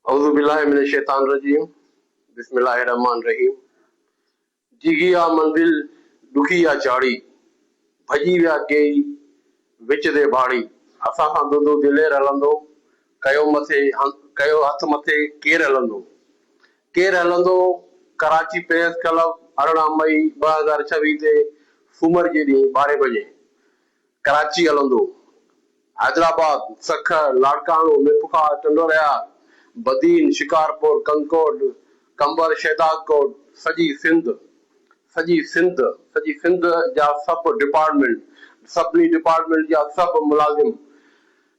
औज़ु बिल्लाहि मिनश शैतानिर रजीम बिस्मिल्लाहिर रहमानिर रहीम। जिगी आ मंजिल दुखी आ चाड़ी भजी विया कई विच दे भाड़ी असां सां दुदू दिलेर हलंदो कयो हथ मथे केर हलंदो कराची प्रेस क्लब 18 मई 2026 ते सूमर जे ॾींहुं 12 बजे कराची हलंदो। हैदराबाद, सखर, लाड़काणो, मिठुखा, टंडोरिया, बदीन, शिकारपुर, कंकोट, कंबर, शहदादकोट, सॼी सिंध जा सभु डिपार्टमेंट, सभिनी डिपार्टमेंट जा सभु मुलाज़िम,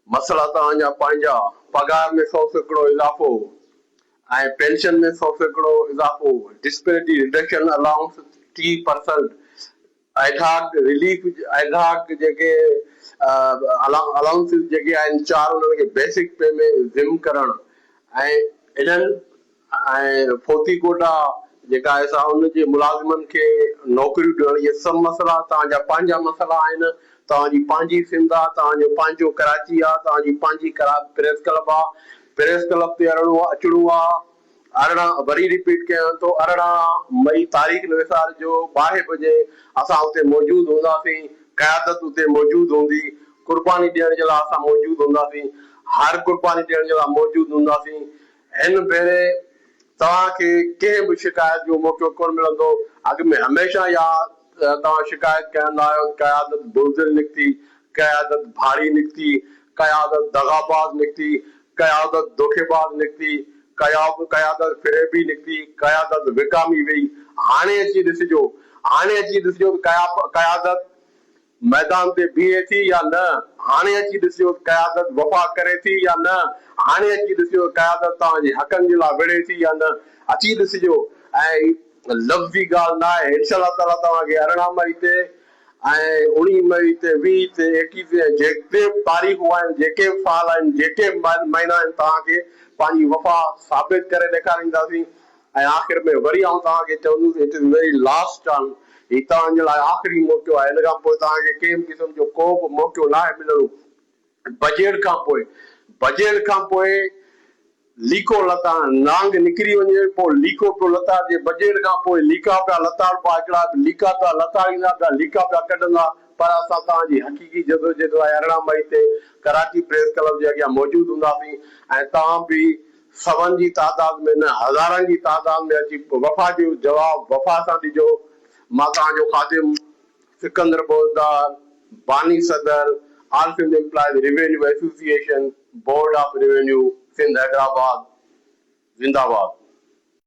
मसला तव्हांजा पंहिंजा, पगार में 100% इज़ाफ़ो ऐं पेंशन में 100% इज़ाफ़ो, disparity reduction allowance 30%, ad hoc relief ad hoc जेके अलाउंसिस जेके आहिनि 4 उन्हनि खे बेसिक पे में ज़िम करणु ऐं इन्हनि ऐं फोती कोटा जेका आहे सा उनजे मुलाज़िमनि खे नौकरियूं ॾियणु, इहे सभु मसइला तव्हांजा पंहिंजा मसइला आहिनि। तव्हांजी पंहिंजी सिंध आहे, तव्हांजो पंहिंजो कराची आहे, तव्हांजी पंहिंजी प्रेस क्लब आहे। प्रेस क्लब ते अचणो आहे 18 वरी रिपीट कयां थो 18 मई तारीख़ निसार जो 12 बजे असां उते मौजूदु हूंदासीं। क़यादत उते मौजूदु हूंदी, कुर्बानी ॾियण जे लाइ असां मौजूदु हूंदासीं, हर कुर्बानी ॾियण जे लाइ मौजूदु हूंदासीं। हिन भेरे तव्हांखे कंहिं बि शिकायत जो मौक़ो कोन मिलंदो। अॻ में हमेशह तव्हां शिकायत कंदा आहियो क़यादत बुज़दिल निकिती, क़यादत भाड़ी निकिती, क़यादत दगाबाज़ निकिती, क़यादत धोखेबाज़ निकिती, क़यादत फिरेबी निकिती, क़यादत विकामी वई। हाणे अची ॾिसिजो क़यादत मैदान ते बीहे थी या न, हाणे अची ॾिसियो क़यादत वफ़ा करे थी या न, हाणे अची ॾिसियो क़यादत तव्हांजे हक़नि जे लाइ विढ़े थी या न, अची ॾिसिजो। ऐं लफ़्ज़ी ॻाल्हि न आहे, इंशाअल्लाह ताला तव्हांखे 18 मई ते ऐं 19 मई ते 20 ते 21 ते जेके तारीख़ूं आहिनि, जेके साल आहिनि, जेके महीना आहिनि, तव्हांखे पंहिंजी वफ़ा साबित करे ॾेखारींदासीं। ऐं आख़िर में वरी आउं तव्हांखे चवंदुसि it is very last chance, ही तव्हांजे लाइ आख़िरी मौक़ो आहे। हिन खां पोइ तव्हांखे कंहिं बि क़िस्म जो को बि मौक़ो न आहे मिलणो। बजट खां पोइ लीको लताड़ नांग निकिरी वञे, पोइ लीको पियो लताड़िजे। बजट खां पोइ लीका पिया लताड़िबा, हिकिड़ा लीका पिया लताड़ींदा, पिया लीका पिया कढंदा। पर असां तव्हांजी हक़ीक़ी जदोजहद लाइ 18 मई ते कराची प्रेस क्लब जे अॻियां मौजूदु हूंदासीं ऐं तव्हां बि सवनि जी तादाद में न हज़ारनि जी तादाद में अची वफ़ा जो जवाबु वफ़ा सां ॾिजो। मां तव्हांजो ख़ादिम सिकंदर बोज़दार, बानी सदर, all Sindh employees revenue association, board of revenue, Sindh, Hyderabad, जिंदाबाद।